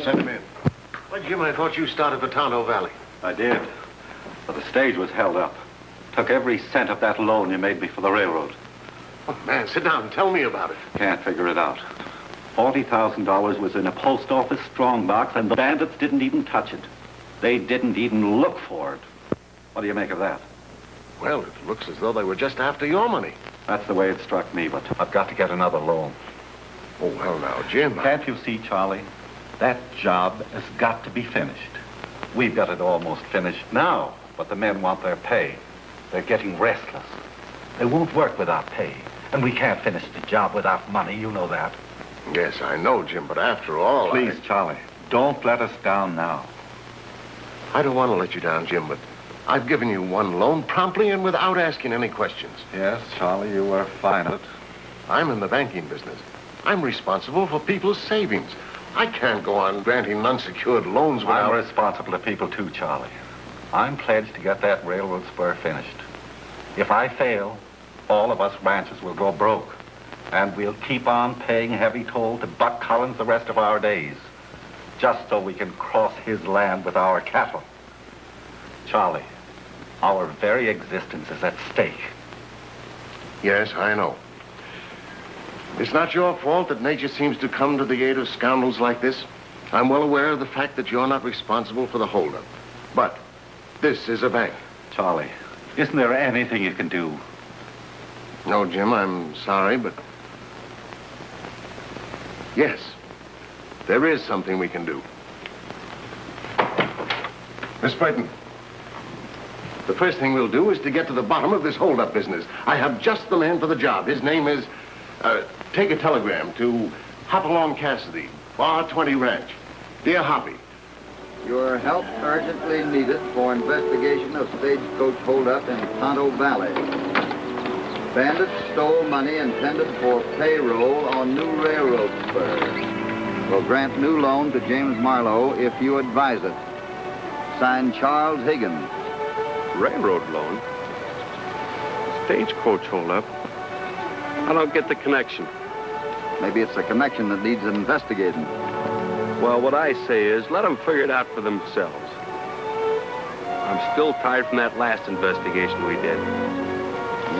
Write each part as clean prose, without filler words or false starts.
Send him in. Why, Jim, I thought you started for Tonto Valley. I did. But the stage was held up. Took every cent of that loan you made me for the railroad. Oh, man, sit down and tell me about it. Can't figure it out. $40,000 was in a post office strongbox, and the bandits didn't even touch it. They didn't even look for it. What do you make of that? Well, it looks as though they were just after your money. That's the way it struck me, but I've got to get another loan. Oh, well, now, Jim. Can't you see, Charlie? That job has got to be finished. We've got it almost finished now, but the men want their pay. They're getting restless. They won't work without pay, and we can't finish the job without money. You know that. Yes, I know, Jim, but after all, Please, Charlie, don't let us down now. I don't want to let you down, Jim, but I've given you one loan promptly and without asking any questions. Yes, Charlie, you were fine at it. I'm in the banking business. I'm responsible for people's savings. I can't go on granting unsecured loans without... I'm responsible to people, too, Charlie. I'm pledged to get that railroad spur finished. If I fail, all of us ranchers will go broke. And we'll keep on paying heavy toll to Buck Collins the rest of our days, just so we can cross his land with our cattle. Charlie, our very existence is at stake. Yes, I know. It's not your fault that nature seems to come to the aid of scoundrels like this. I'm well aware of the fact that you're not responsible for the holdup. But this is a bank. Charlie, isn't there anything you can do? No, Jim, I'm sorry, but... Yes, there is something we can do. Miss Britt, the first thing we'll do is to get to the bottom of this holdup business. I have just the man for the job. His name is... take a telegram to Hopalong Cassidy, Bar 20 Ranch. Dear Hoppy. Your help urgently needed for investigation of stagecoach holdup in Tonto Valley. Bandits stole money intended for payroll on new railroad spur. Will grant new loan to James Marlowe if you advise it. Signed, Charles Higgins. Railroad loan? Stagecoach holdup? I don't get the connection. Maybe it's a connection that needs investigating. Well, what I say is, let them figure it out for themselves. I'm still tired from that last investigation we did.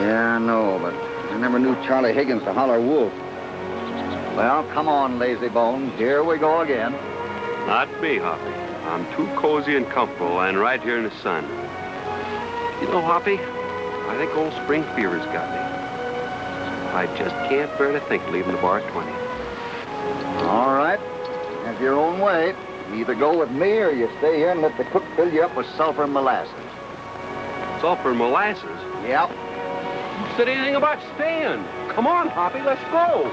Yeah, I know, but I never knew Charlie Higgins to holler wolf. Well, come on, lazy bones. Here we go again. Not me, Hoppy. I'm too cozy and comfortable and right here in the sun. You know, Hoppy, I think old spring fever's got me. I just can't bear to think of leaving the bar at 20. All right. Have your own way. You either go with me or you stay here and let the cook fill you up with sulfur and molasses. Sulfur and molasses? Yep. You said anything about staying. Come on, Hoppy, let's go.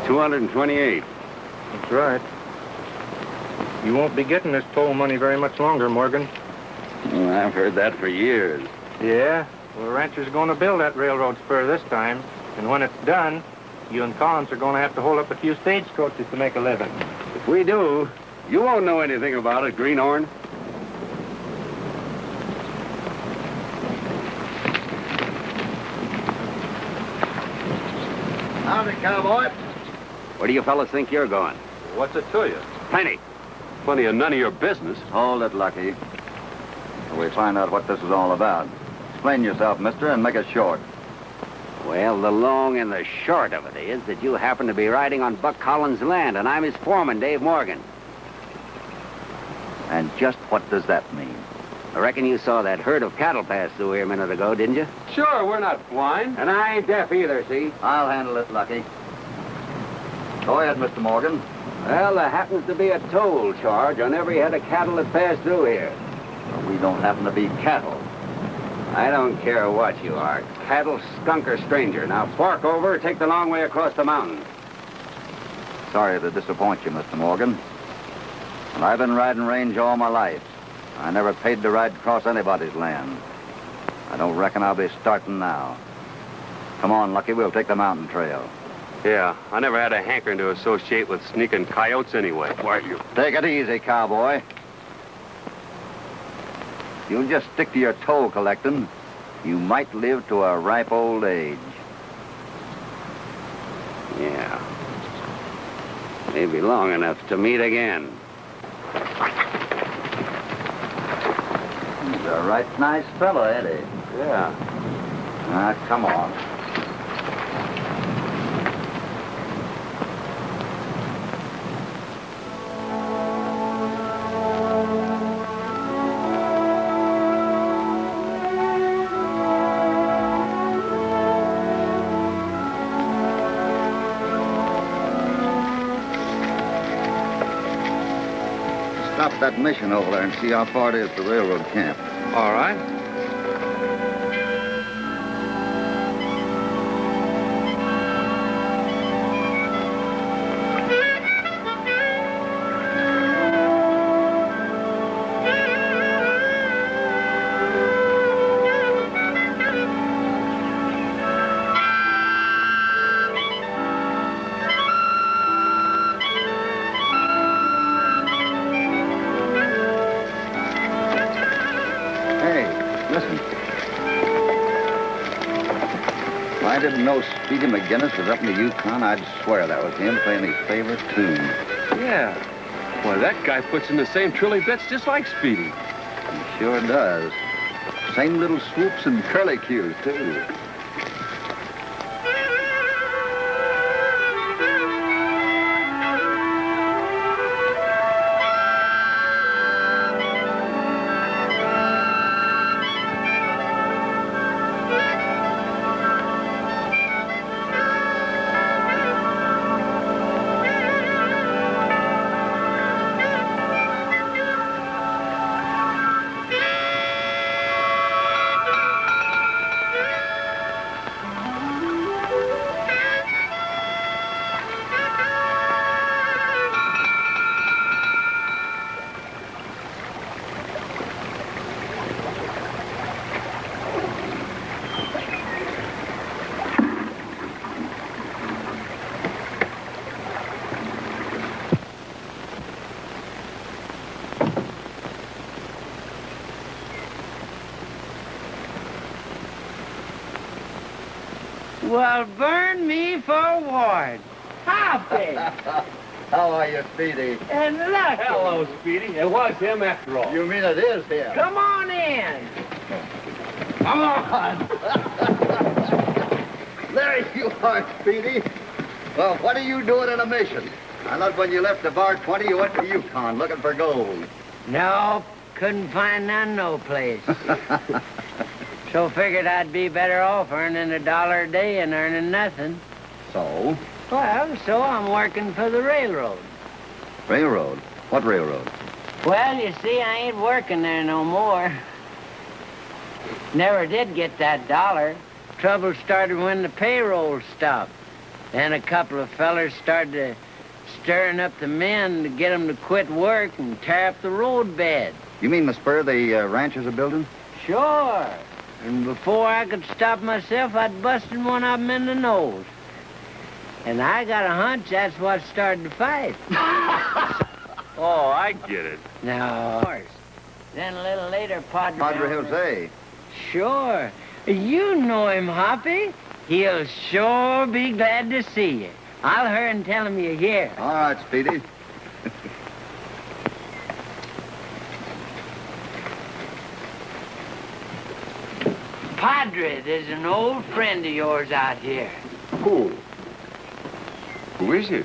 $228. That's right. You won't be getting this toll money very much longer, Morgan. Well, I've heard that for years. Yeah? Well, the ranchers are going to build that railroad spur this time. And when it's done, you and Collins are going to have to hold up a few stagecoaches to make a living. If we do, you won't know anything about it, Greenhorn. Howdy, cowboy. Where do you fellas think you're going? What's it to you? Plenty. Plenty of none of your business. Hold it, Lucky. Till we find out what this is all about. Explain yourself, mister, and make it short. Well, the long and the short of it is that you happen to be riding on Buck Collins' land, and I'm his foreman, Dave Morgan. And just what does that mean? I reckon you saw that herd of cattle pass through here a minute ago, didn't you? Sure, we're not blind. And I ain't deaf either, see? I'll handle it, Lucky. Go ahead, Mr. Morgan. Well, there happens to be a toll charge on every head of cattle that pass through here. But we don't happen to be cattle. I don't care what you are, paddle skunk or stranger. Now fork over, take the long way across the mountain. Sorry to disappoint you, Mr. Morgan. But I've been riding range all my life. I never paid to ride across anybody's land. I don't reckon I'll be starting now. Come on, Lucky, we'll take the mountain trail. Yeah, I never had a hankering to associate with sneaking coyotes anyway. Why, you... Take it easy, cowboy. You'll just stick to your toll collecting. You might live to a ripe old age. Yeah. Maybe long enough to meet again. He's a right nice fellow, ain't he? Yeah. Come on. Stop that mission over there and see how far it is to railroad camp. All right. I didn't know Speedy McGinnis was up in the Yukon. I'd swear that was him playing his favorite tune. Yeah. Well, that guy puts in the same trilly bits just like Speedy. He sure does. Same little swoops and curlicues, too. Well, burn me for Ward. Hoppy. How are you, Speedy? And Lucky. Hello, Speedy. It was him after all. You mean it is him? Come on in. Come on! There you are, Speedy. Well, what are you doing in a mission? I thought when you left the Bar 20, you went to Yukon looking for gold. No, couldn't find none no place. So figured I'd be better off earning $1 a day and earning nothing. So? Well, so I'm working for the railroad. Railroad? What railroad? Well, you see, I ain't working there no more. Never did get that $1. Trouble started when the payroll stopped. Then a couple of fellers started stirring up the men to get them to quit work and tear up the road bed. You mean the spur the ranchers are building? Sure. And before I could stop myself, I'd busted one of them in the nose. And I got a hunch that's what started the fight. Oh, I get it. Now, of course. Then a little later, Padre Jose. Sure. You know him, Hoppy. He'll sure be glad to see you. I'll hurry and tell him you're here. All right, Speedy. Padre, there's an old friend of yours out here. Who? Who is it?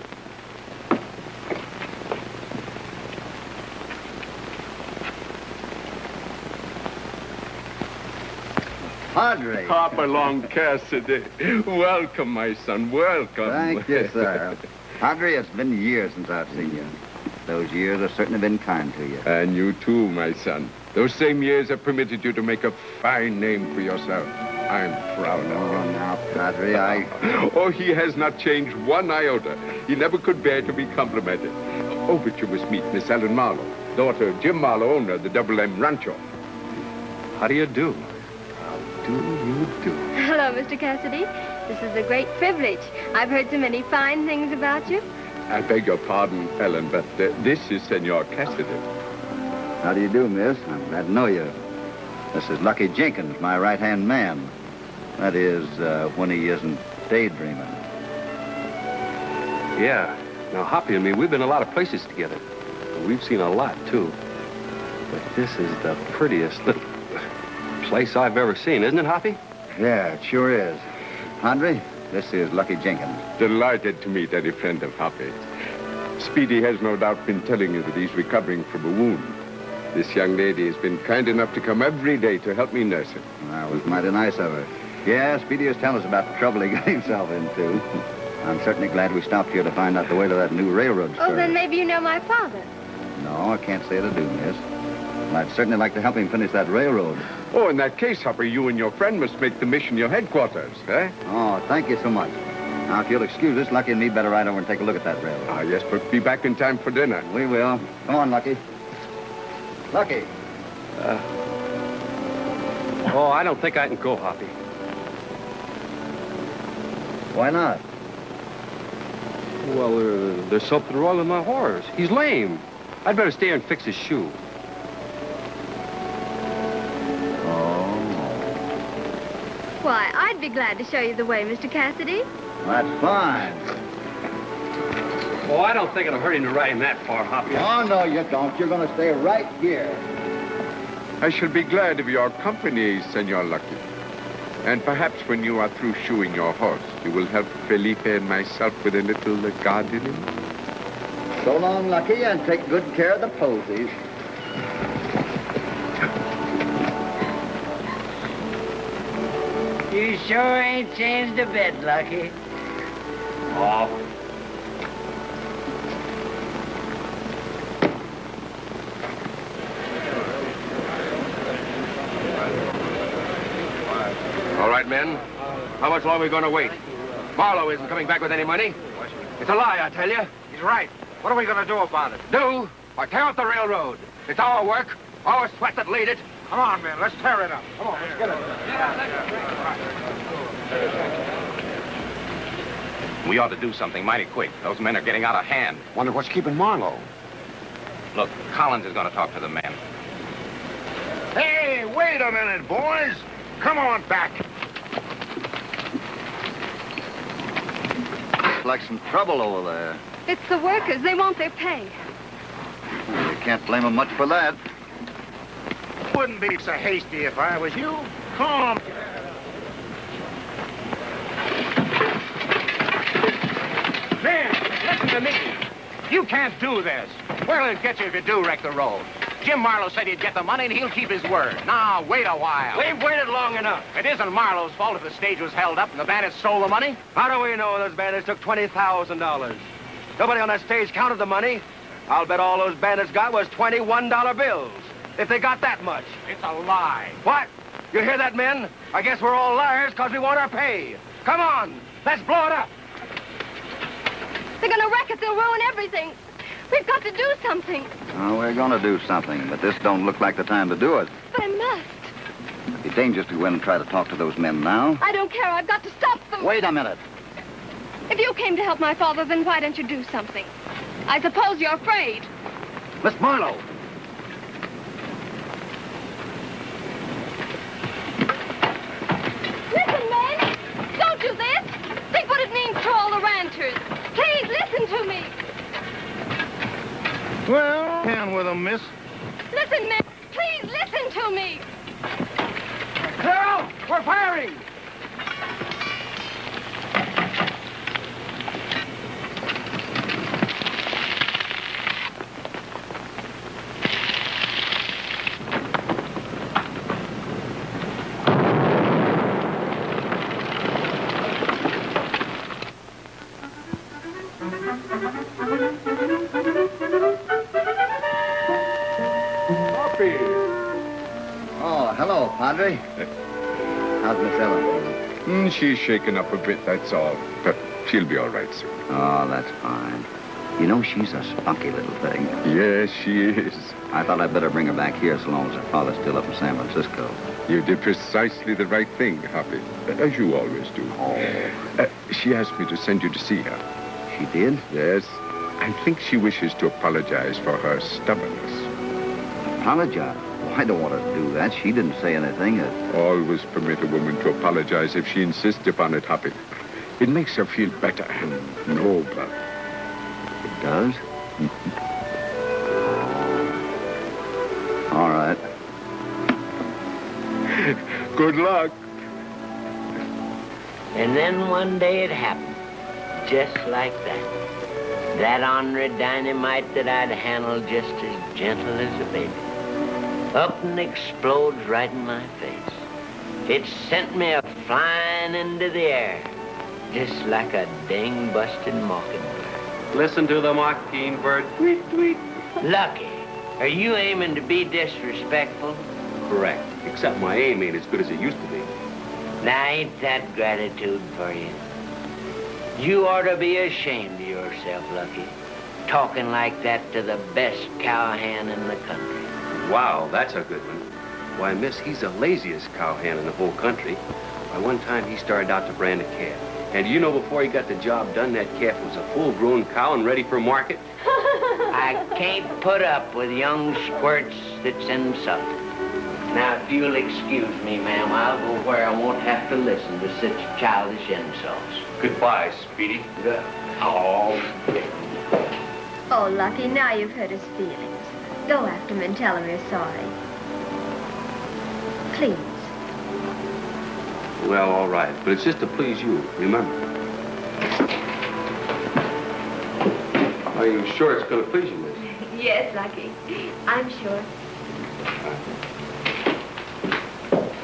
Padre. Hopalong Cassidy. Welcome, my son. Welcome. Thank you, sir. Padre, it's been years since I've seen you. Those years have certainly been kind to you. And you too, my son. Those same years have permitted you to make a fine name for yourself. I'm proud of him. Now, Padre, Oh, he has not changed one iota. He never could bear to be complimented. Oh, but you must meet Miss Ellen Marlowe, daughter of Jim Marlowe, owner of the Double M Rancho. How do you do? How do you do? Hello, Mr. Cassidy. This is a great privilege. I've heard so many fine things about you. I beg your pardon, Ellen, but this is Senor Cassidy. how do you do, miss? I'm glad to know you. This is Lucky Jenkins, my right-hand man. That is, when he isn't daydreaming. Yeah. Now, Hoppy and me, we've been a lot of places together. We've seen a lot, too. But this is the prettiest little place I've ever seen, isn't it, Hoppy? Yeah, it sure is. Padre, this is Lucky Jenkins. Delighted to meet any friend of Hoppy. Speedy has no doubt been telling you that he's recovering from a wound. This young lady has been kind enough to come every day to help me nurse him. That was mighty nice of her. Yeah, Speedy is telling us about the trouble he got himself into. I'm certainly glad we stopped here to find out the way to that new railroad spur. Oh, then maybe you know my father. No, I can't say that I do, miss. Well, I'd certainly like to help him finish that railroad. Oh, in that case, Hoppy, you and your friend must make the mission your headquarters, eh? Oh, thank you so much. Now, if you'll excuse us, Lucky and me better ride over and take a look at that railroad. Ah, yes, but be back in time for dinner. We will. Come on, Lucky. Lucky. Oh, I don't think I can go, Hoppy. Why not? Well, there's something wrong with my horse. He's lame. I'd better stay here and fix his shoe. Oh, Why, I'd be glad to show you the way, Mr. Cassidy. that's fine. Oh, I don't think it'll hurt him to ride him that far, Hoppy. Oh, no, you don't. You're going to stay right here. I shall be glad of your company, Senor Lucky. And perhaps when you are through shoeing your horse, you will help Felipe and myself with a little gardening. So long, Lucky, and take good care of the posies. You sure ain't changed a bit, Lucky. Oh. All right, men. How much longer are we going to wait? Marlowe isn't coming back with any money. It's a lie, I tell you. He's right. What are we going to do about it? Do? Why, tear up the railroad. It's our work, our sweat that laid it. Come on, men. Let's tear it up. Come on, let's get it. We ought to do something mighty quick. Those men are getting out of hand. Wonder what's keeping Marlowe. Look, Collins is going to talk to the men. Hey, wait a minute, boys. Come on back. Looks like some trouble over there. It's the workers. They want their pay. Well, you can't blame them much for that. Wouldn't be so hasty if I was you. Come. Men, listen to me. You can't do this. Where'll it get you if you do wreck the road? Jim Marlowe said he'd get the money, and he'll keep his word. Now, wait a while. We've waited long enough. It isn't Marlowe's fault if the stage was held up and the bandits stole the money. How do we know those bandits took $20,000? Nobody on that stage counted the money. I'll bet all those bandits got was $21 bills. If they got that much. It's a lie. What? You hear that, men? I guess we're all liars because we want our pay. Come on, let's blow it up. They're going to wreck it. They'll ruin everything. We've got to do something. Oh, we're going to do something, but this don't look like the time to do it. But I must. It'd be dangerous to go in and try to talk to those men now. I don't care. I've got to stop them. Wait a minute. If you came to help my father, then why don't you do something? I suppose you're afraid. Miss Marlowe. Listen, men. Don't do this. Think what it means to all the ranchers. Please listen to me. Well, down with them, miss. Listen, men. Please listen to me. Clear out! We're firing! Oh, hello, Padre. How's Miss Ellen? She's shaken up a bit, that's all. But she'll be all right soon. Oh, that's fine. You know, she's a spunky little thing. Yes, she is. I thought I'd better bring her back here so long as her father's still up in San Francisco. You did precisely the right thing, Hoppy. As you always do. Oh. She asked me to send you to see her. She did? Yes. I think she wishes to apologize for her stubbornness. Apologize? Well, I don't want her to do that. She didn't say anything. Always permit a woman to apologize if she insists upon it, Hoppy. It makes her feel better and nobler. It does? All right. Good luck. And then one day it happened, just like that. That ornery dynamite that I'd handled just as gentle as a baby. Up and explodes right in my face. It sent me flying into the air, just like a dang busted mockingbird. Listen to the mockingbird. Tweet, tweet. Lucky, are you aiming to be disrespectful? Correct. Except my aim ain't as good as it used to be. Now, ain't that gratitude for you? You ought to be ashamed of yourself, Lucky, talking like that to the best cowhand in the country. Wow, that's a good one. Why, miss, he's the laziest cowhand in the whole country. Why, one time he started out to brand a calf. And you know, before he got the job done, that calf was a full-grown cow and ready for market? I can't put up with young squirts that's insulted. Now, if you'll excuse me, ma'am, I'll go where I won't have to listen to such childish insults. Goodbye, Speedy. Oh. Oh, Lucky, now you've hurt his feelings. Go after him and tell him you're sorry. Please. Well, all right, but it's just to please you, remember. Are you sure it's going to please you, miss? Yes, Lucky. I'm sure.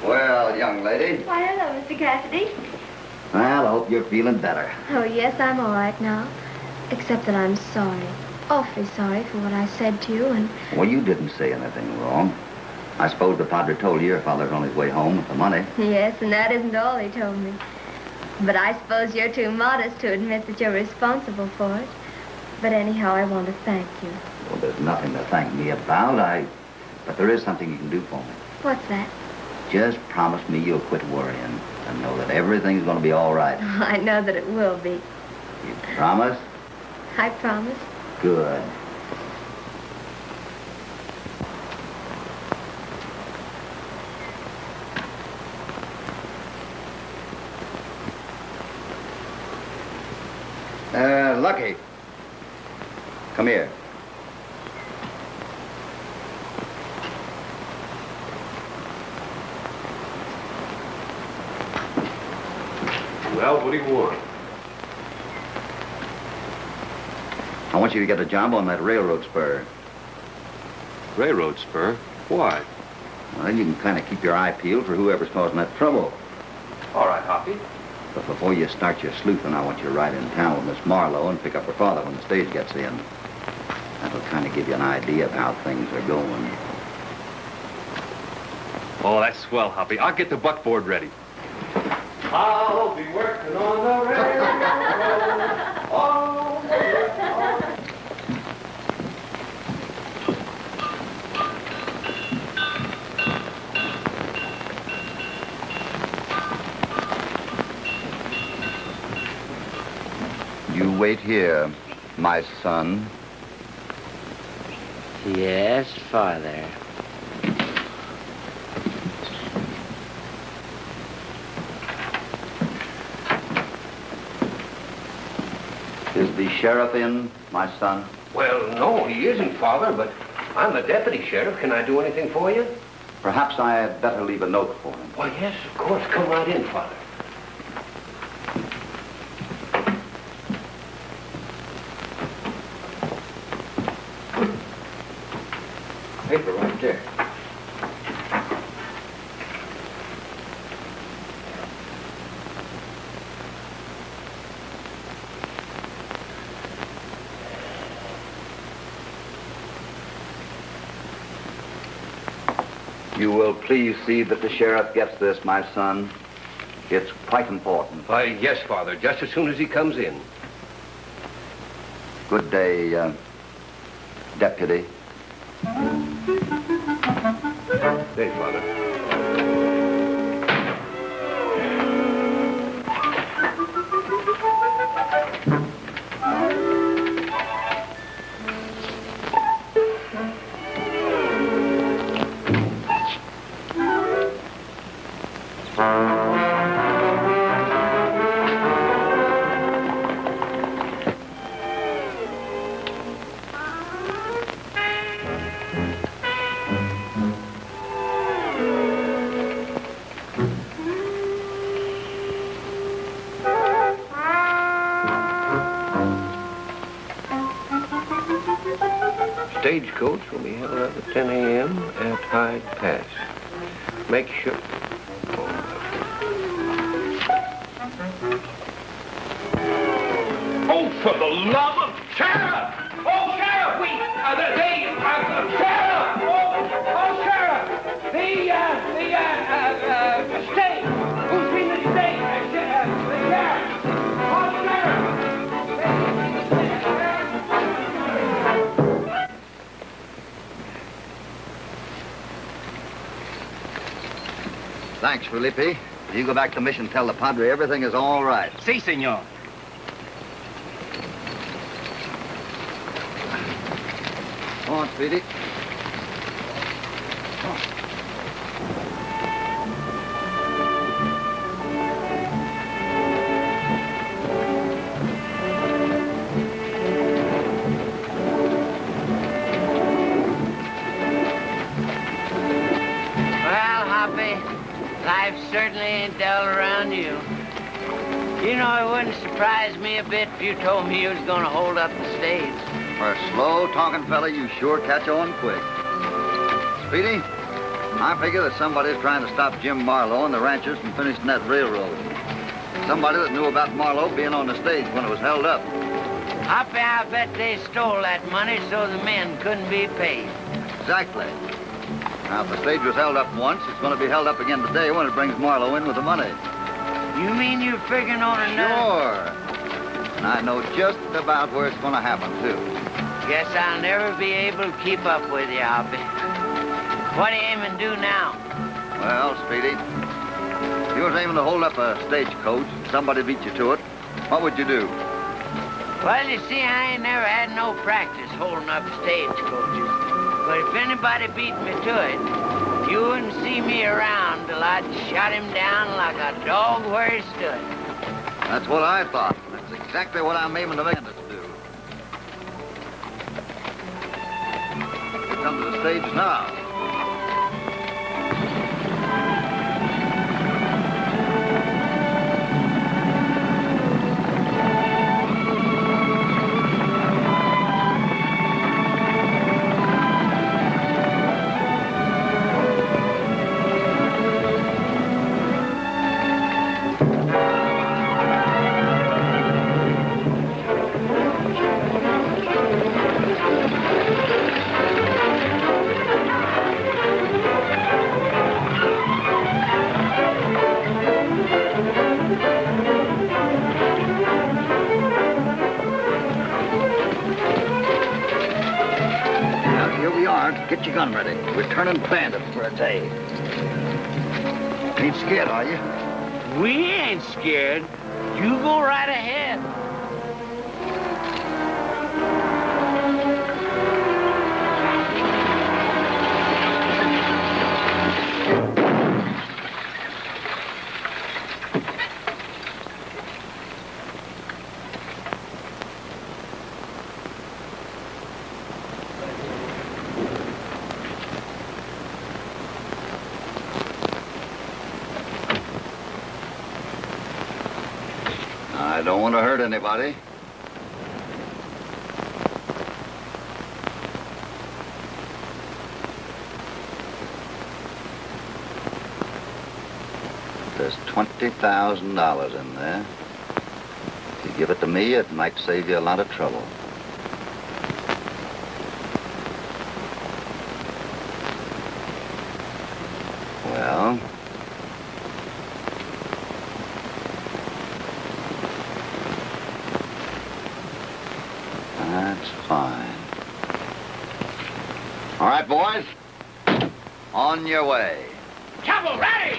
Well, young lady. Why, hello, Mr. Cassidy. Well, I hope you're feeling better. Oh, yes, I'm all right now. Except that I'm sorry. Awfully sorry for what I said to you and... Well, you didn't say anything wrong. I suppose the padre told you your father's on his way home with the money. Yes, and that isn't all he told me. But I suppose you're too modest to admit that you're responsible for it. But anyhow, I want to thank you. Well, there's nothing to thank me about. But there is something you can do for me. What's that? Just promise me you'll quit worrying and know that everything's going to be all right. I know that it will be. You promise? I promise. Good. Lucky. Come here. Well, what do you want? I want you to get a job on that railroad spur. Railroad spur? Why? Well, then you can kind of keep your eye peeled for whoever's causing that trouble. All right, Hoppy. But before you start your sleuthing, I want you to ride in town with Miss Marlowe and pick up her father when the stage gets in. That'll kind of give you an idea of how things are going. Oh, that's swell, Hoppy. I'll get the buckboard ready. I'll be working on the railroad all day long. You wait here, my son. Yes, Father. Is the sheriff in, my son? Well, no, he isn't, Father, but I'm the deputy sheriff. Can I do anything for you? Perhaps I had better leave a note for him. Why, yes, of course. Come right in, Father. Paper right there. You will please see that the sheriff gets this, my son. It's quite important. Why, yes, Father, just as soon as he comes in. Good day, Deputy. Day, Father. Stagecoach will be held up at 10 a.m. at Hyde Pass. Make sure. Oh, for the love of Sheriff! Oh, Sheriff, Sheriff! Oh, Sheriff! The state! Who's been the state? The sheriff! Oh, Sheriff! Thanks, Felipe. You go back to mission, tell the Padre everything is all right. Si, senor. Come on, Speedy. Well, Hoppy, life certainly ain't dull around you. You know, it wouldn't surprise me a bit if you told me you was gonna hold up the stage. For a slow-talking fella, you sure catch on quick. Speedy, I figure that somebody's trying to stop Jim Marlowe and the ranchers from finishing that railroad. Somebody that knew about Marlowe being on the stage when it was held up. Hoppy, I bet they stole that money so the men couldn't be paid. Exactly. Now, if the stage was held up once, it's going to be held up again today when it brings Marlowe in with the money. You mean you're figuring on another? Sure. And I know just about where it's going to happen, too. Guess I'll never be able to keep up with you, Hoppy. What are you aiming to do now? Well, Speedy, if you was aiming to hold up a stagecoach and somebody beat you to it, what would you do? Well, you see, I ain't never had no practice holding up stagecoaches. But if anybody beat me to it, you wouldn't see me around till I'd shot him down like a dog where he stood. That's what I thought. That's exactly what I'm aiming to make us do. We come to the stage now. Get your gun ready. We're turning bandits for a day. Ain't scared, are you? We ain't scared. You go right ahead. I don't want to hurt anybody. There's $20,000 in there. If you give it to me, it might save you a lot of trouble. Well, That's fine. All right, boys. On your way. Trouble, ready!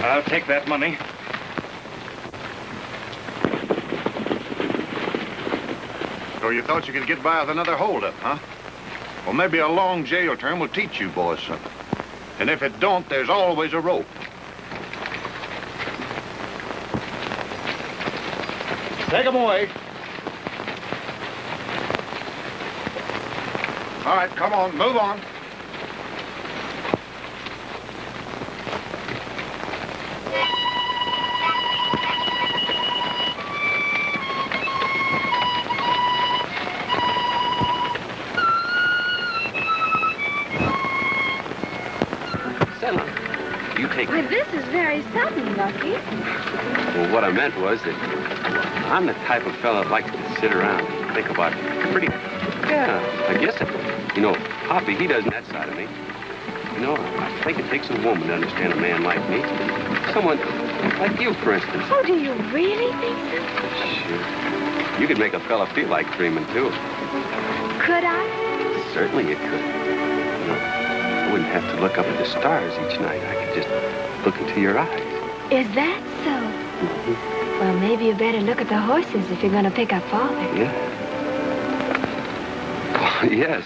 I'll take that money. So you thought you could get by with another holdup, huh? Well, maybe a long jail term will teach you boys something. And if it don't, there's always a rope. Take 'em away. All right, come on, move on. Why, this is very sudden, Lucky. Well, what I meant was that I'm the type of fellow that likes to sit around and think about I guess it, Hoppy, he doesn't that side of me. I think it takes a woman to understand a man like me. Someone like you, for instance. Oh, do you really think so? Sure. You could make a fella feel like dreaming, too. Could I? Certainly you could. I wouldn't have to look up at the stars each night. I could just look into your eyes. Is that so? Mm-hmm. Well, maybe you better look at the horses if you're going to pick up Father. Yeah? Oh, yes.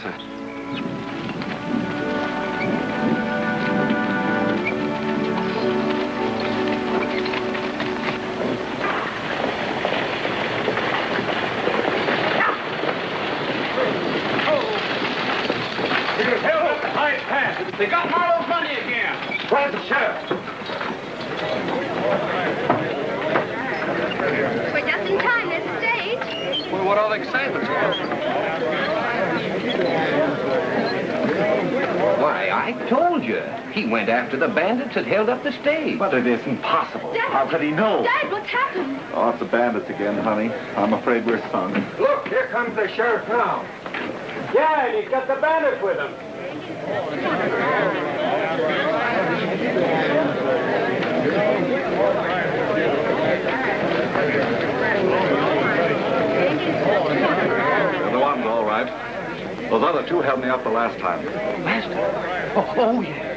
They got Marlowe's money again. Where's the sheriff? We're just in time. There's a stage. Well, what all the excitement for? Why, I told you. He went after the bandits that held up the stage. But it isn't possible. Dad. How could he know? Dad, what's happened? Oh, it's the bandits again, honey. I'm afraid we're sunk. Look, here comes the sheriff now. Yeah, and he's got the bandits with him. They're the ones, all right. Those other two held me up the last time. Last time? Oh, yeah.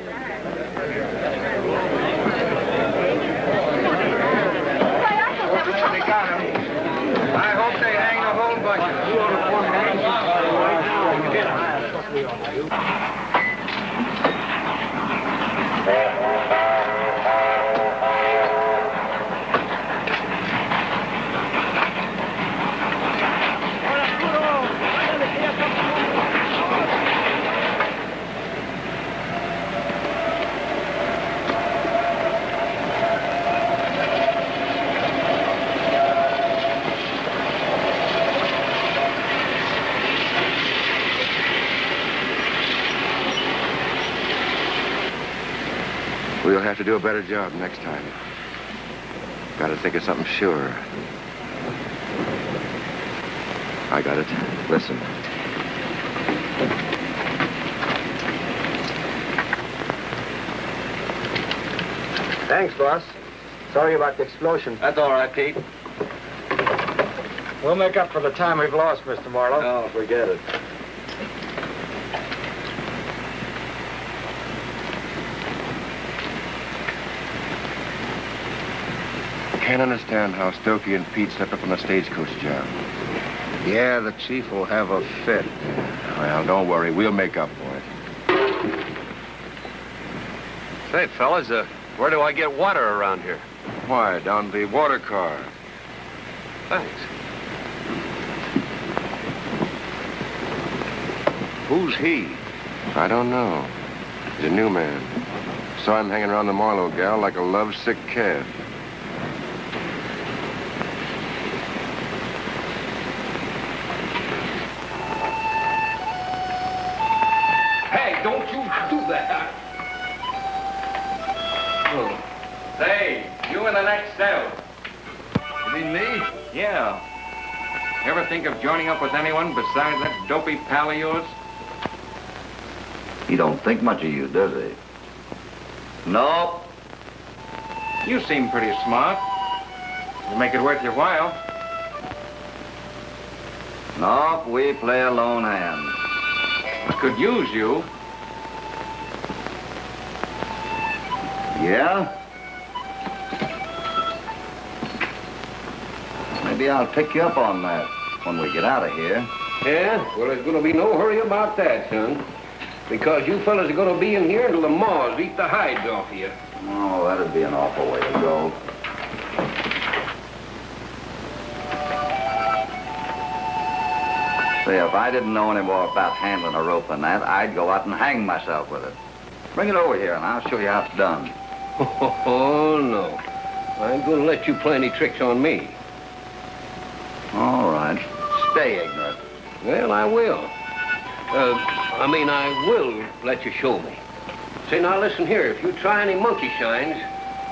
They got him. I hope they hang the whole bunch of them. We'll have to do a better job next time. Gotta think of something sure. I got it. Listen. Thanks, boss. Sorry about the explosion. That's all right, Pete. We'll make up for the time we've lost, Mr. Marlowe. Oh, forget it. Can't understand how Stokey and Pete stepped up on the stagecoach job. Yeah, the chief will have a fit. Well, don't worry. We'll make up for it. Say, fellas, where do I get water around here? Why, down the water car. Thanks. Who's he? I don't know. He's a new man. Saw him hanging around the Marlowe gal like a lovesick calf. Hey, don't you do that. Say, you in the next cell. You mean me? Yeah. Ever think of joining up with anyone besides that dopey pal of yours? He don't think much of you, does he? Nope. You seem pretty smart. You make it worth your while. Nope, we play a lone hand. I could use you. Yeah? Maybe I'll pick you up on that when we get out of here. Yeah? Well, there's going to be no hurry about that, son. Because you fellas are going to be in here until the maws eat the hides off of you. Oh, that'd be an awful way to go. Say, if I didn't know any more about handling a rope than that, I'd go out and hang myself with it. Bring it over here, and I'll show you how it's done. Oh, no. I ain't going to let you play any tricks on me. All right. Stay ignorant. Well, I will. I will let you show me. Say, now listen here. If you try any monkey shines,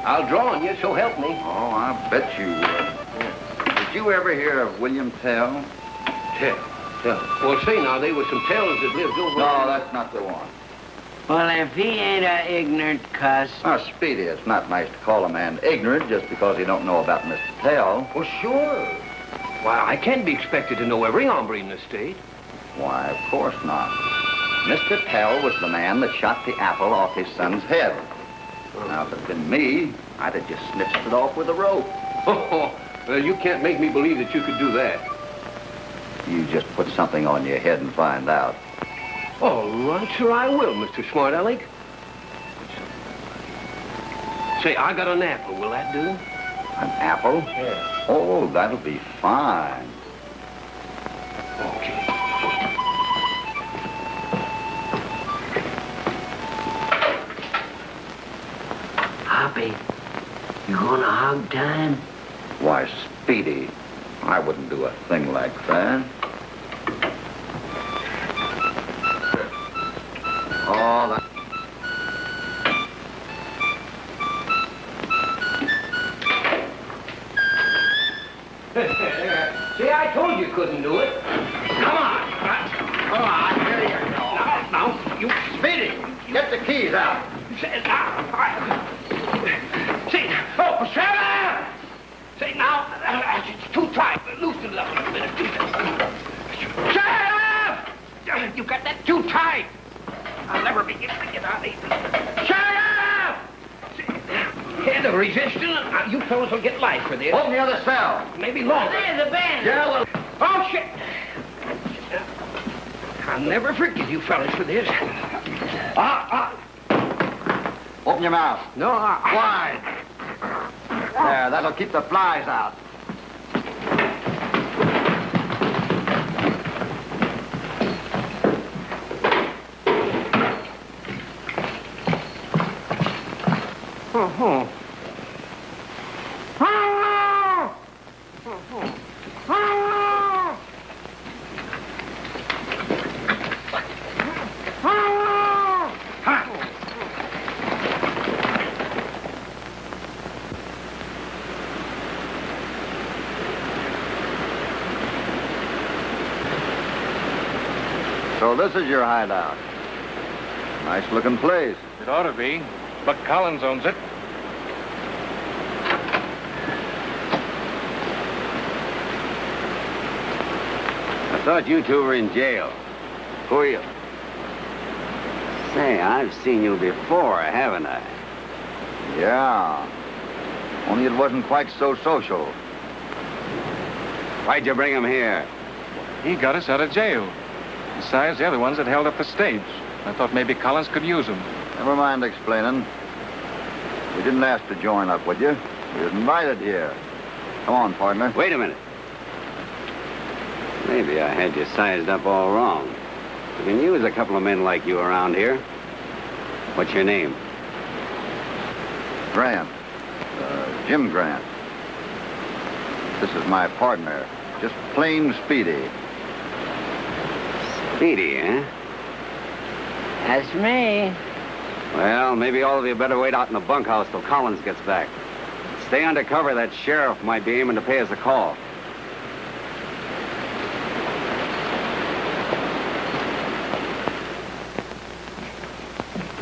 I'll draw on you, so help me. Oh, I bet you would. Did you ever hear of William Tell? Tell. Well, say now, there was some Tells that lived over... No, that's not the one. Well, if he ain't a ignorant cuss... Now, Speedy, it's not nice to call a man ignorant just because he don't know about Mr. Tell. Well, sure. Why, I can't be expected to know every hombre in the state. Why, of course not. Mr. Tell was the man that shot the apple off his son's head. Now, if it'd been me, I'd have just snipped it off with a rope. Oh, well, you can't make me believe that you could do that. You just put something on your head and find out. All right, sure I will, Mr. Smart Aleck. Say, I got an apple. Will that do? An apple? Yeah. Oh, that'll be fine. Okay. Hoppy, you gonna hog time? Why, Speedy, I wouldn't do a thing like that. Oh, that... See, I told you couldn't do it. Come on. Come on, here you go. Now, you... Speedy, get the keys out. See, oh, Selander! See, now, it's too tight. Loosen it up a little bit. Selander! You got that too tight. I'll never be able to get out of these. Selander! Hear the resistance? You fellas will get life for this. Open the other cell. Maybe longer. There's the bandit. Yeah, well... Oh, shit! I'll never forgive you fellas for this. Open your mouth. No, Wide. There, that'll keep the flies out. So this is your hideout. Nice looking place. It ought to be. Buck Collins owns it. I thought you two were in jail. Who are you? Say, I've seen you before, haven't I? Yeah. Only it wasn't quite so social. Why'd you bring him here? He got us out of jail. Besides the other ones that held up the stage. I thought maybe Collins could use them. Never mind explaining. We didn't ask to join up with you. We were invited here. Come on, partner. Wait a minute. Maybe I had you sized up all wrong. We can use a couple of men like you around here. What's your name? Grant. Jim Grant. This is my partner. Just plain Speedy. Speedy, eh? That's me. Well, maybe all of you better wait out in the bunkhouse till Collins gets back. Stay under cover. That sheriff might be aiming to pay us a call.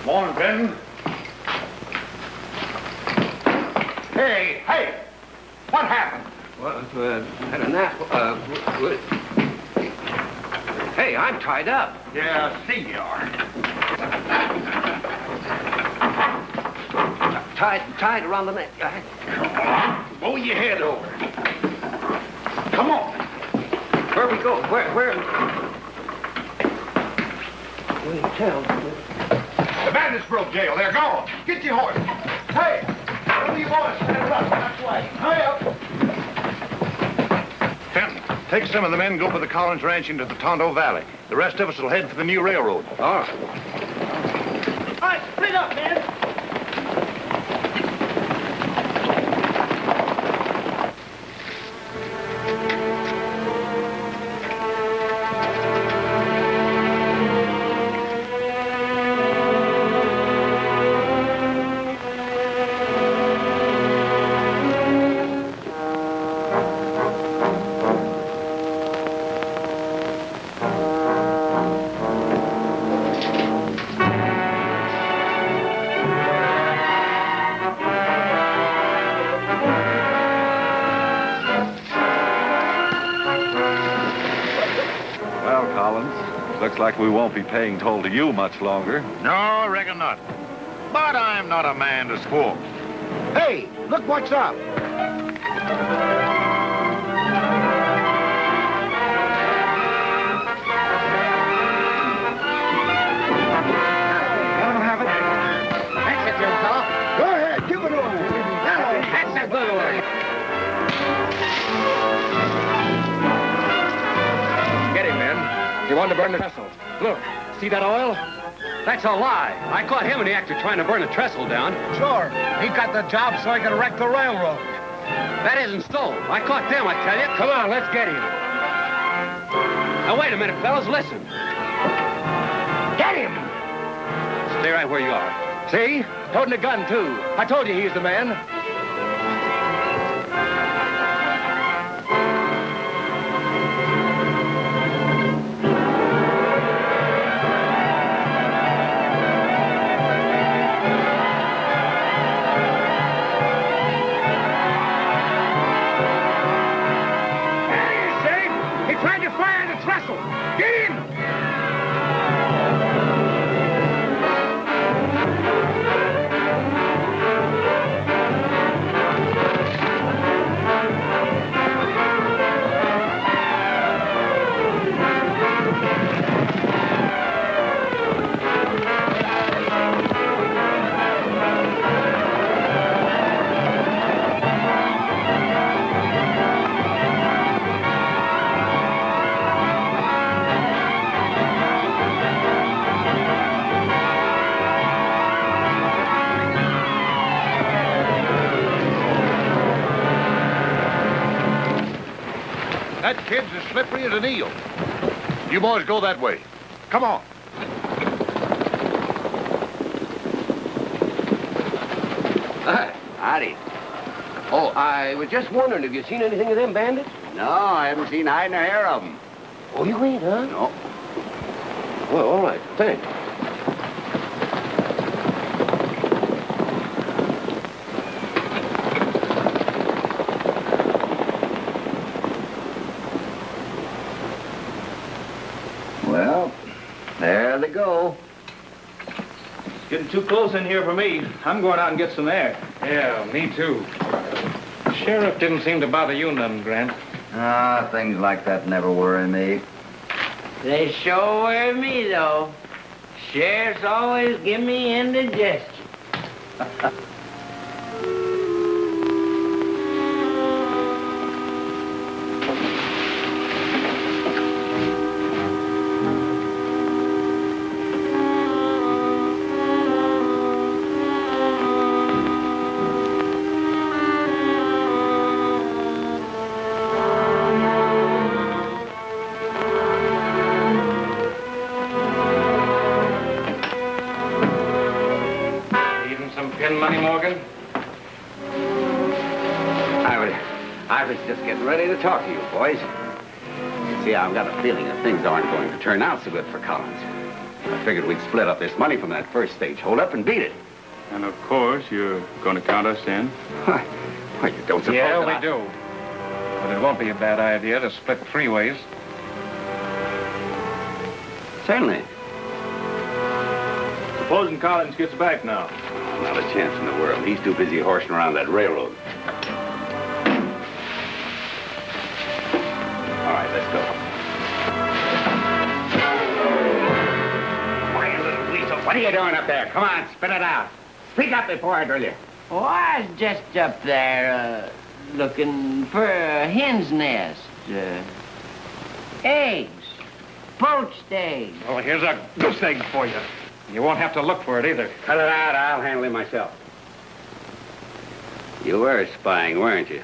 Morning, Ben. Hey! What happened? Well, had a nap. Hey, I'm tied up. Yeah, I see you are. Tied around the neck. Come on. Roll your head over. Come on. Where we go? Where? Well, you tell. The bandits broke jail. They're gone. Get your horse. Hey, one of you boys stand up. That's way. Hurry up. Fenton, take some of the men and go for the Collins Ranch into the Tonto Valley. The rest of us will head for the new railroad. All right. All right, split up, man. Looks like we won't be paying toll to you much longer. No, I reckon not. But I'm not a man to squawk. Hey, look what's up. Let him have it. That's it, young fella. Go ahead, give it on. That's a good one. Get him, men. He wanted to burn the trestle. Look, see that oil? That's a lie. I caught him in the act of trying to burn a trestle down. Sure. He got the job so he could wreck the railroad. That isn't so. I caught them, I tell you. Come on, let's get him. Now, wait a minute, fellas. Listen. Get him! Stay right where you are. See? Toting a gun, too. I told you he's the man. That kid's as slippery as an eel. You boys go that way. Come on. Howdy. Oh, I was just wondering, have you seen anything of them bandits? No, I haven't seen hide nor hair of them. Oh, you ain't, huh? No. Well, all right. Thanks. Well, there they go. It's getting too close in here for me. I'm going out and get some air. Yeah, me too. Sheriff didn't seem to bother you none, Grant. Ah, things like that never worry me. They sure worry me, though. Sheriffs always give me indigestion. Money, Morgan? I was just getting ready to talk to you, boys. You see, I've got a feeling that things aren't going to turn out so good for Collins. I figured we'd split up this money from that first stage holdup and beat it. And of course, you're going to count us in? Why, you don't suppose Yeah, that we I- do. But it won't be a bad idea to split 3 ways. Certainly. Supposing Collins gets back now. Not a chance in the world. He's too busy horsing around that railroad. All right, let's go. Why, you little weasel, what are you doing up there? Come on, spit it out. Speak up before I drill you. Oh, I was just up there, looking for a hen's nest. Eggs. Poached eggs. Well, here's a goose egg for you. You won't have to look for it either. Cut it out. I'll handle it myself. You were spying, weren't you?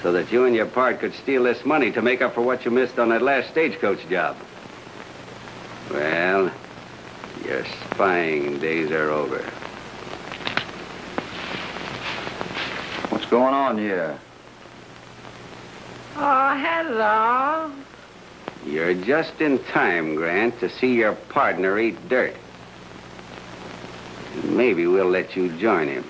So that you and your part could steal this money to make up for what you missed on that last stagecoach job. Well, your spying days are over. What's going on here? Oh, hello. You're just in time, Grant, to see your partner eat dirt. And maybe we'll let you join him.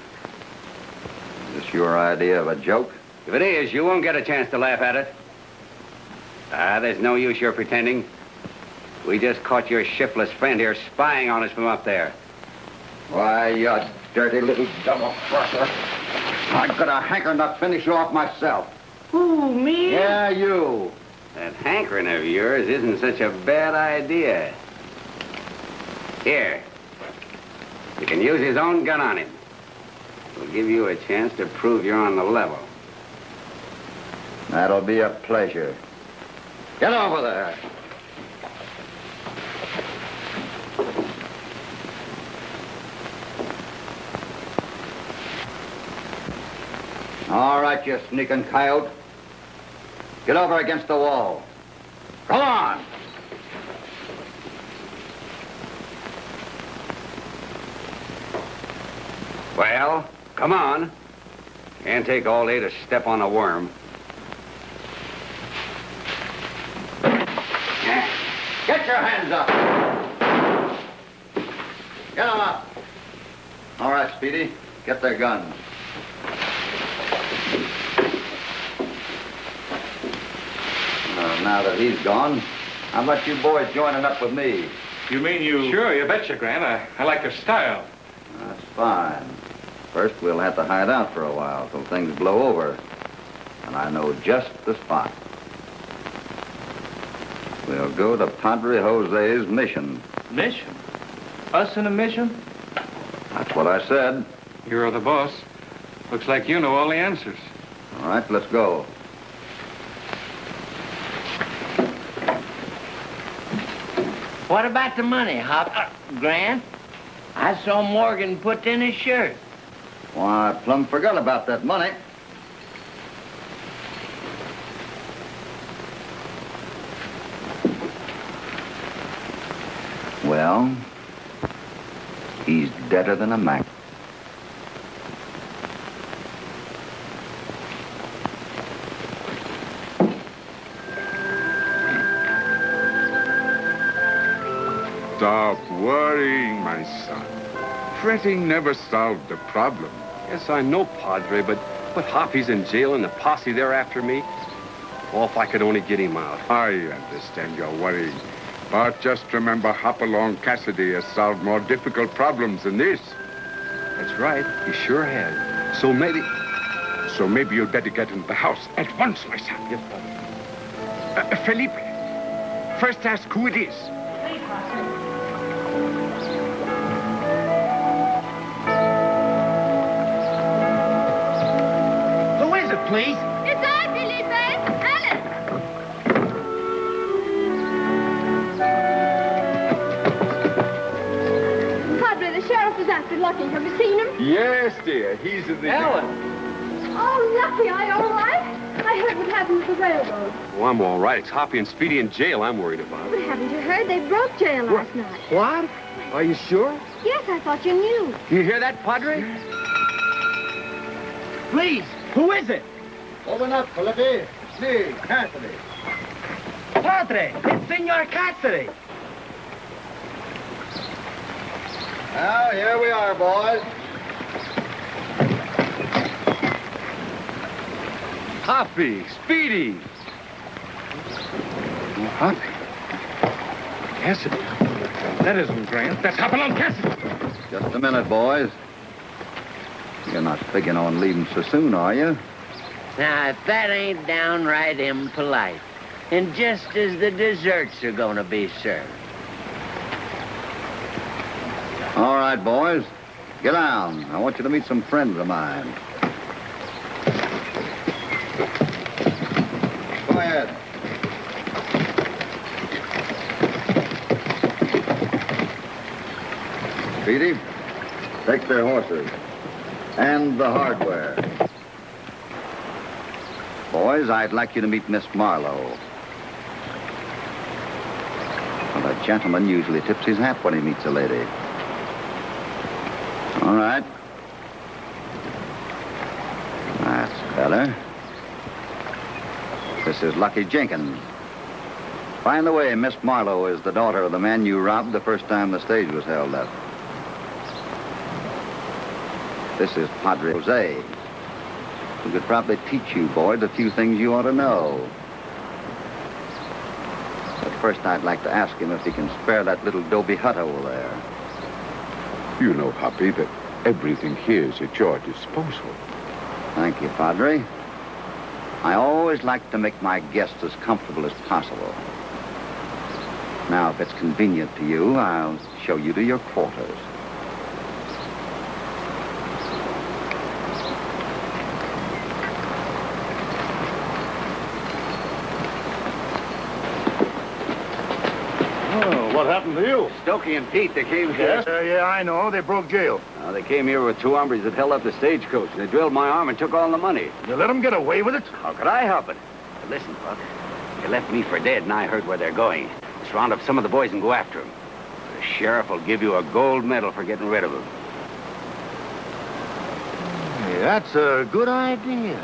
Is this your idea of a joke? If it is, you won't get a chance to laugh at it. There's no use your pretending. We just caught your shiftless friend here spying on us from up there. Why, you dirty little double-crosser. I'm gonna hankering to finish you off myself. Who, me? Yeah, you. That hankering of yours isn't such a bad idea. Here. You can use his own gun on him. We'll give you a chance to prove you're on the level. That'll be a pleasure. Get over there. All right, you sneaking coyote. Get over against the wall. Come on. Well, come on. Can't take all day to step on a worm. Get your hands up. Get them up. All right, Speedy. Get their guns. Now that he's gone, how about you boys joining up with me? You mean you... Sure, you betcha, Grant. I like your style. That's fine. First, we'll have to hide out for a while till things blow over. And I know just the spot. We'll go to Padre Jose's mission. Mission? Us in a mission? That's what I said. You're the boss. Looks like you know all the answers. All right, let's go. What about the money, Grant? I saw Morgan put in his shirt. Why, I plumb forgot about that money. Well, he's deader than a Mac. Stop worrying, my son. Fretting never solved the problem. Yes, I know, Padre, but Hoppy's in jail and the posse there after me. Oh, if I could only get him out. I understand your worrying. But just remember, Hopalong Cassidy has solved more difficult problems than this. That's right. He sure has. So maybe you'd better get into the house at once, my son. Yes, Father. Felipe, first ask who it is. Who is it, please? It's I, Felipe. Alice. Padre, the sheriff is after Lucky. Have you seen him? Yes, dear. He's in the... Ellen! Oh, Lucky, are you all right? I heard what happened with the railroad. Oh, I'm all right. It's Hoppy and Speedy in jail I'm worried about. But haven't you heard? They broke jail last night. What? Are you sure? Yes, I thought you knew. You hear that, Padre? Please, who is it? Open up, Felipe. It's me, Cassidy. Padre, it's Senor Cassidy. Well, here we are, boys. Hoppy, Speedy. Oh, Hoppy. Cassidy. That isn't Grant. That's Hopalong Cassidy. Just a minute, boys. You're not figuring on leaving so soon, are you? Now, if that ain't downright impolite, and just as the desserts are gonna be served. All right, boys. Get down. I want you to meet some friends of mine. Go ahead. Speedy, take their horses. And the hardware. Boys, I'd like you to meet Miss Marlowe. Well, a gentleman usually tips his hat when he meets a lady. All right. That's better. This is Lucky Jenkins. By the way, Miss Marlowe is the daughter of the man you robbed the first time the stage was held up. This is Padre Jose, who could probably teach you boys a few things you ought to know. But first, I'd like to ask him if he can spare that little dobe hut over there. You know, Hoppy, that everything here is at your disposal. Thank you, Padre. I always like to make my guests as comfortable as possible. Now, if it's convenient to you, I'll show you to your quarters. What happened to you? Stokey and Pete, they came Yes? here. Yeah, I know. They broke jail. They came here with two hombres that held up the stagecoach. They drilled my arm and took all the money. You let them get away with it? How could I help it? But listen, Buck. They left me for dead, and I heard where they're going. Let's round up some of the boys and go after them. The sheriff will give you a gold medal for getting rid of them. Hey, that's a good idea.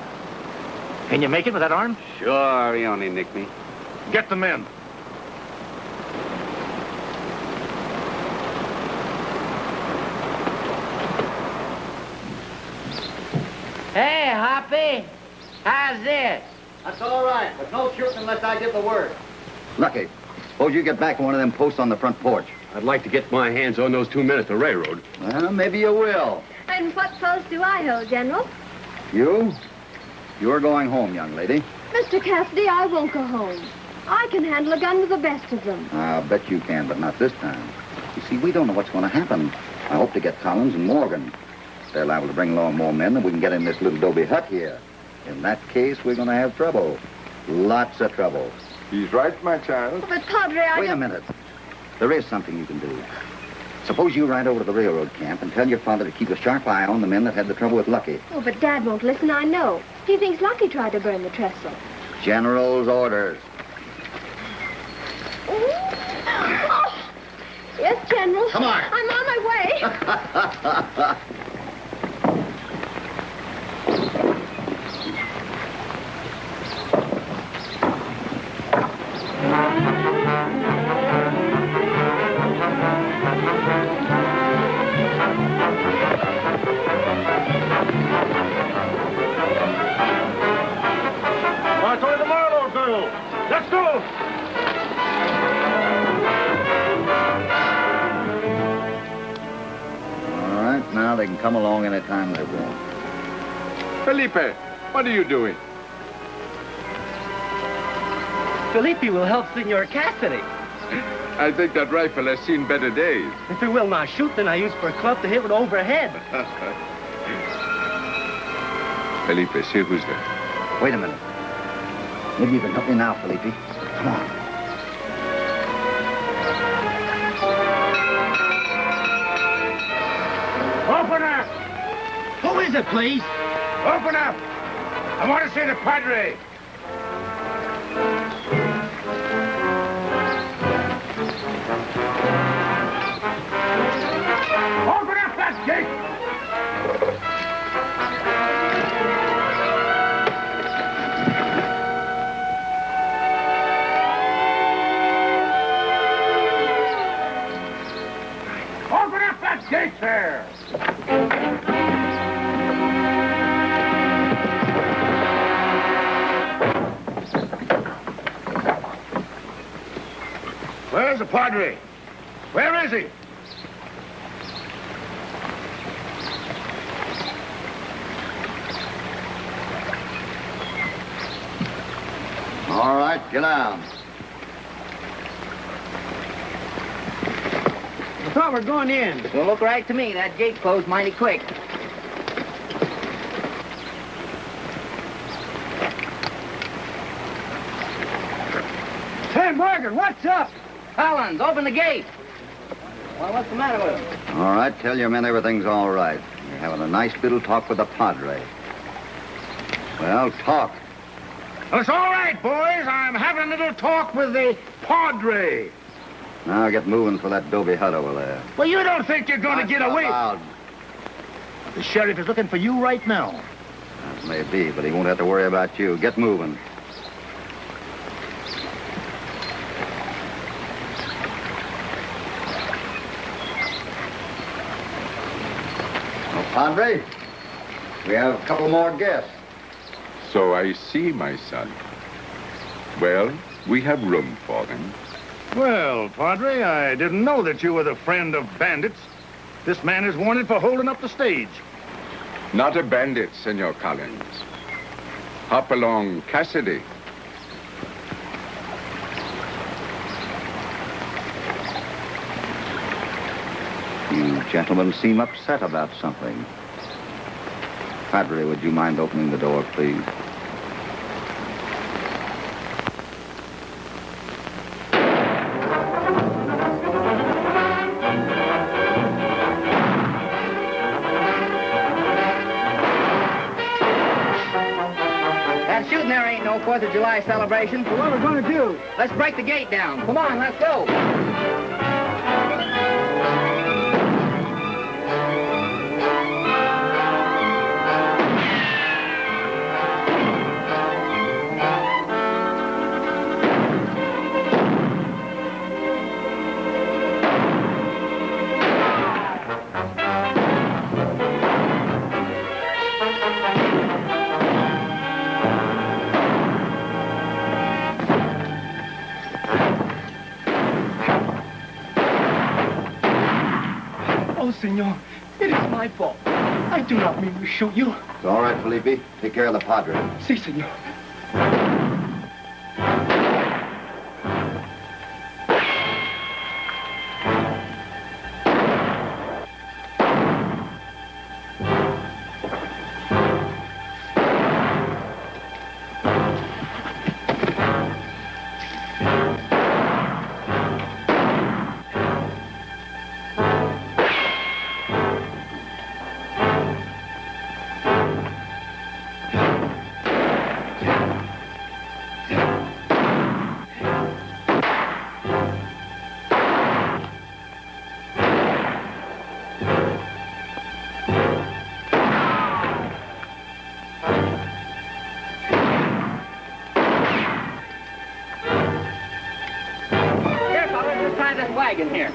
Can you make it with that arm? Sure, he only nicked me. Get the men. Hey, Hoppy, how's this? That's all right, but no shooting unless I give the word. Lucky, suppose you get back to one of them posts on the front porch. I'd like to get my hands on those 2 men at the railroad. Well, maybe you will. And what post do I hold, General? You're going home, young lady. Mr. Cassidy, I won't go home. I can handle a gun with the best of them. I'll bet you can, but not this time. You see, we don't know what's going to happen. I hope to get Collins and Morgan. They're liable to bring along more men than we can get in this little dobe hut here. In that case, we're going to have trouble. Lots of trouble. He's right, my child. But, Padre, Wait a minute. There is something you can do. Suppose you ride over to the railroad camp and tell your father to keep a sharp eye on the men that had the trouble with Lucky. Oh, but Dad won't listen, I know. He thinks Lucky tried to burn the trestle. General's orders. Oh. Yes, General. Come on. I'm on my way. That's where the Marlowe girl. Let's go. All right, now they can come along any time they want. Felipe, what are you doing? Felipe will help Senor Cassidy. I think that rifle has seen better days. If it will not shoot, then I use for a club to hit with overhead. Felipe, see who's there. Wait a minute. Maybe you can help me now, Felipe. Come on. Open up! Who is it, please? Open up! I want to see the Padre. Open up that gate! Open up that gate! sir. Where's the Padre? Where is he? All right, get down. I thought we're going in. Don't look right to me. That gate closed mighty quick. Hey, Morgan, what's up? Collins, open the gate. Well, what's the matter with him? All right, tell your men everything's all right. You're having a nice little talk with the Padre. Well, talk. Well, it's all right, boys. I'm having a little talk with the Padre. Now get moving for that Dobie hut over there. Well, you don't think you're going to get away? Loud. The sheriff is looking for you right now. That may be, but he won't have to worry about you. Get moving. Well, Padre, we have a couple more guests. So I see, my son. Well, we have room for them. Well, Padre, I didn't know that you were the friend of bandits. This man is wanted for holding up the stage. Not a bandit, Senor Collins. Hopalong Cassidy. You gentlemen seem upset about something. Padre, would you mind opening the door, please? That shooting there ain't no 4th of July celebration. What are we going to do? Let's break the gate down. Come on, let's go. Oh, senor, it is my fault. I do not mean to shoot you. It's all right, Felipe. Take care of the Padre. Si, senor. Wagon here.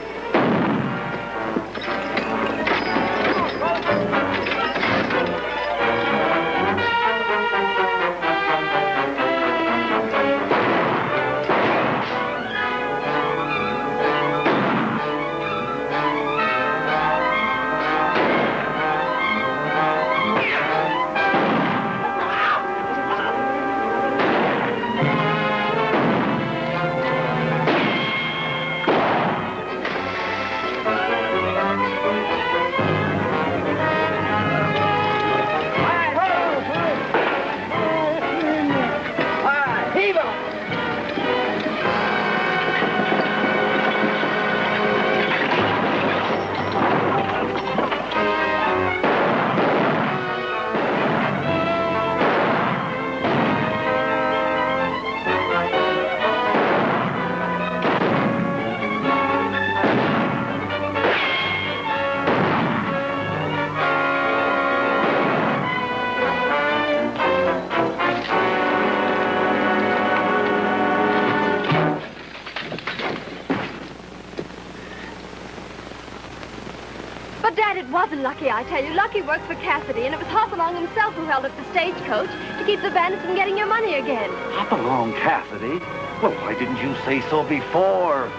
And it wasn't Lucky, I tell you. Lucky works for Cassidy, and it was Hopalong himself who held up the stagecoach to keep the bandits from getting your money again. Hopalong Cassidy? Well, why didn't you say so before?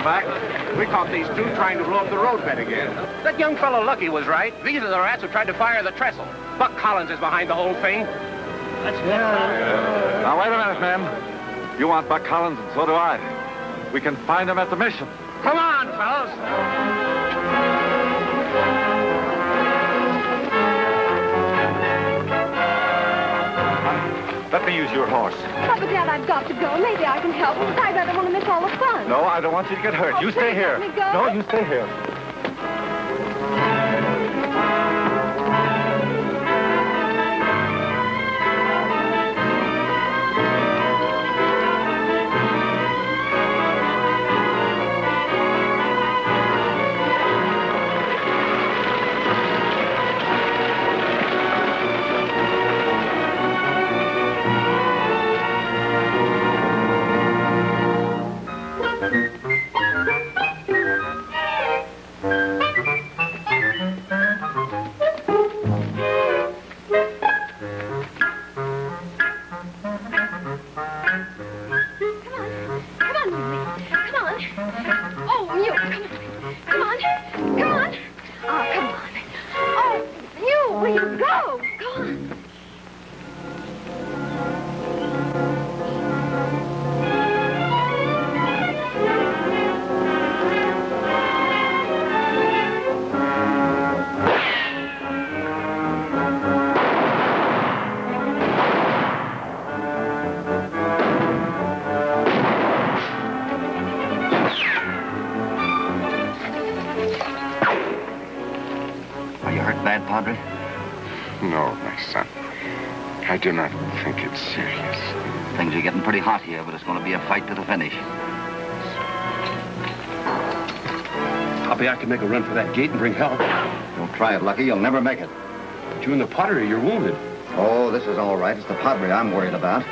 Back. We caught these two trying to blow up the roadbed again. That young fellow Lucky was right. These are the rats who tried to fire the trestle. Buck Collins is behind the whole thing. Now, wait a minute, men. You want Buck Collins, and so do I. We can find him at the mission. Come on, fellas. Let me use your horse. Oh, but Dad, I've got to go. Maybe I can help, but I rather want to miss all the fun. No, I don't want you to get hurt. Oh, You stay please here. let me go. No, you stay here. Padre? No, my son. I do not think it's serious. Things are getting pretty hot here, but it's going to be a fight to the finish. Hoppy, I can make a run for that gate and bring help. Don't try it, Lucky. You'll never make it. But you and the Padre, you're wounded. Oh, this is all right. It's the Padre I'm worried about.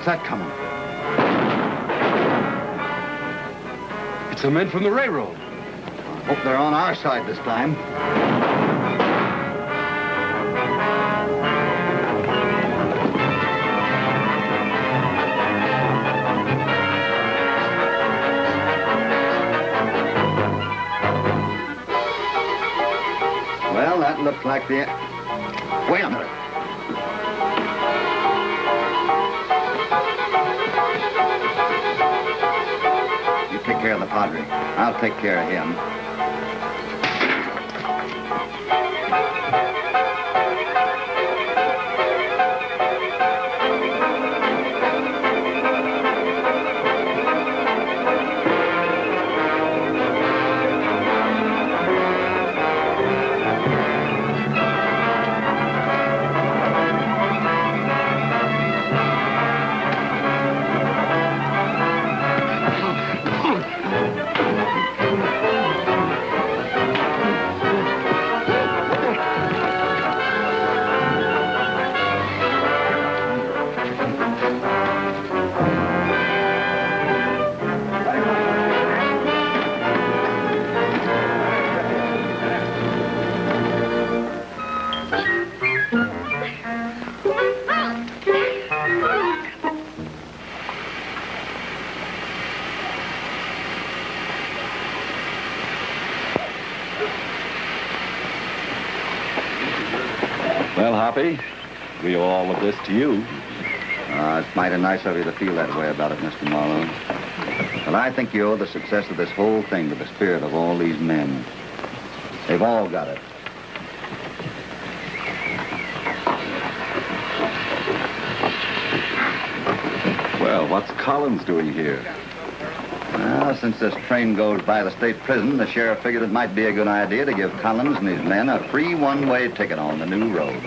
That coming? It's the men from the railroad. Hope they're on our side this time. Well, that looks like the... Wait a minute. Take care of the Padre. I'll take care of him. Well, Hoppy, we owe all of this to you. It's mighty nice of you to feel that way about it, Mr. Marlowe. Well, I think you owe the success of this whole thing to the spirit of all these men. They've all got it. Well, what's Collins doing here? Well, since this train goes by the state prison, the sheriff figured it might be a good idea to give Collins and his men a free one-way ticket on the new road.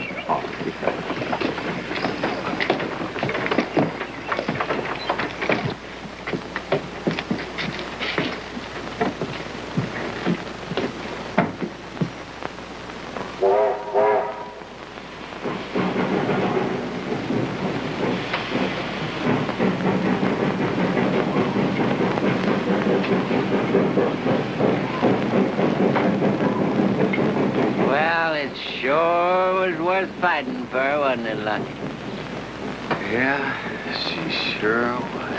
Well, it sure was worth fighting for, wasn't it, Lucky? Yeah, she sure was.